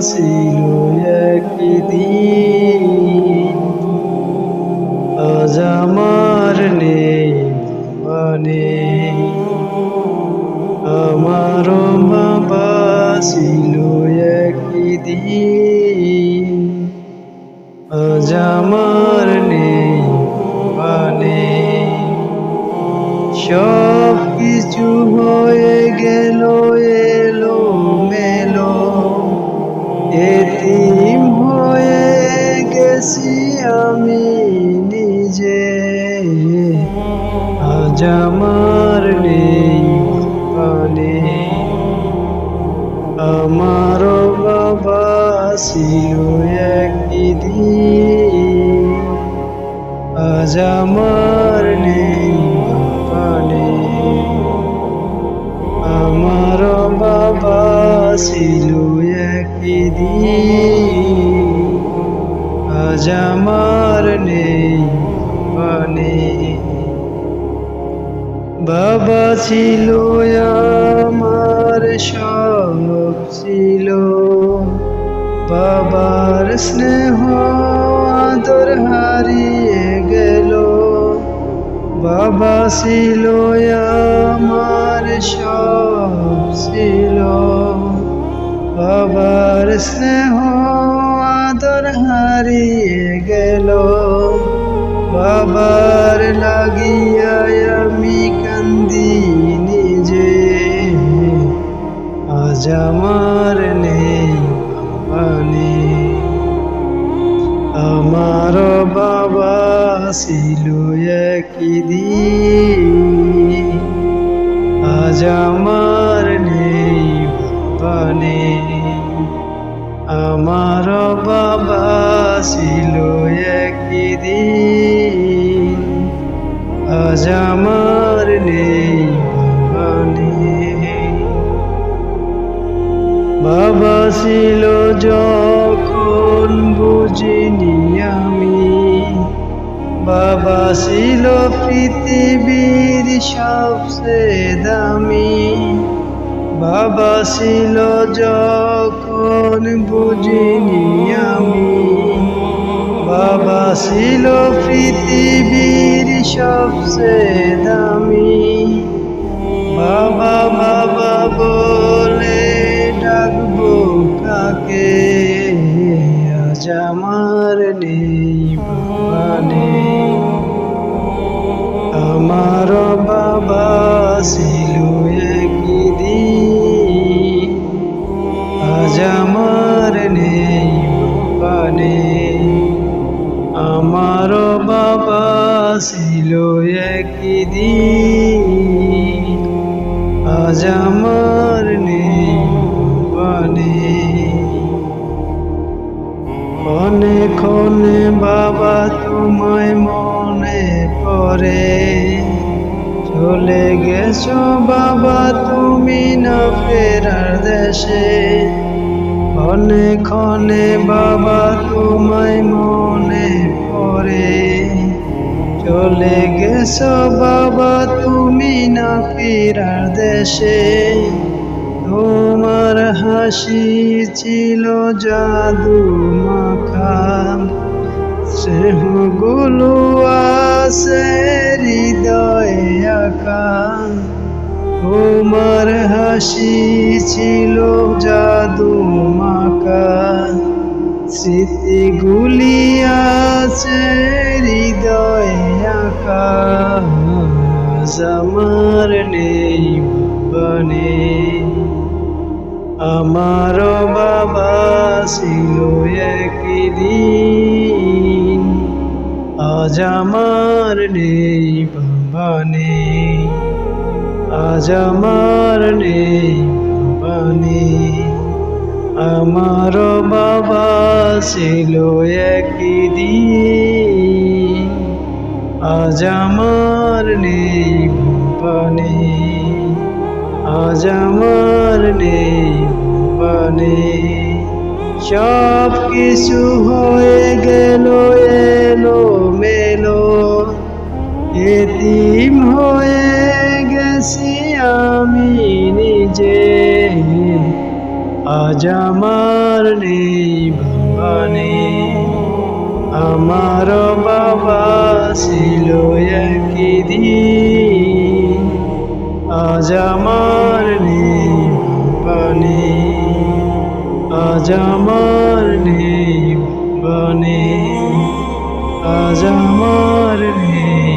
ছিল একদিন, আজ আমার নেই মানে। আমারও বাবা ছিল একদিন, আজ আমার নেই মানে। সব কিছু হয়ে গেল এলো মেলো, এতিম হয়ে গেছি আমি নিজে। আজ আমার নেই মানে। আমারও বাবা ছিল একদিন, আজ আমার নেই মানে। আমারও বাবা ছিল একদিন, আজ আমার নেই মানে। বাবা ছিল আমার সব ছিল, বাবার স্নেহ আদর হারিয়ে গেল। বাবা ছিল আমার সব ছিল, বাবার স্নেহ আদর হারিয়ে গেল। বাবার লাগিয়া আমি কান্দি নিজে, আজ আমার নেই মানে। আমার বাবা ছিল একদিন, আজ আমার নেই মানে। আমার বাবা ছিল একদিন, আজ আমার নেই মানে। বাবা ছিল যখন বুঝিনি আমি, বাবা ছিল পৃথিবীর সবচেয়ে দামি। বাবা ছিল যখন বুঝিনি আমি, বাবা ছিল পৃথিবীর সবচেয়ে দামি। বাবা বাবা বলে ডাকবো কাকে, আজ আমার নেই মানে। আমার বাবা ছিল একদিন, আজ আমার নেই মানে। আমার বাবা ছিল একদিন, আজ আমার নেই মানে। ক্ষণে ক্ষণে বাবা তোমায় মনে পড়ে, চলে গেছো বাবা তুমি না ফেরার দেশে। ক্ষণে ক্ষণে বাবা তোমায় মনে পড়ে, চলে গেছো বাবা তুমি না ফেরার দেশে। তোমার হাসি ছিল জাদু মাখা, স্নেহগুলো আছে হৃদয়ে আঁকা। তোমার হাসি ছিল জাদু মাখা, স্মৃতিগুলি আছে হৃদয়ে আঁকা। আজ আমার নেই মানে। আমার বাবা ছিল একদিন, আজ আমার নেই মানে। আজ আমার নেই মানে। আমার বাবা ছিল একদিন, আজ আমার নেই মানে। আজ আমার নেই মানে। সব কিছু হয়ে গেল এলো মেলো, এতিম হয়ে গেছি আমি নিজে। আজ আমার নেই বাবা নেই। আমার বাবা ছিল একদিন, আজ আমার নেই বাবা নেই। আজ আমার নেই বাবা নেই। আজ আমার নেই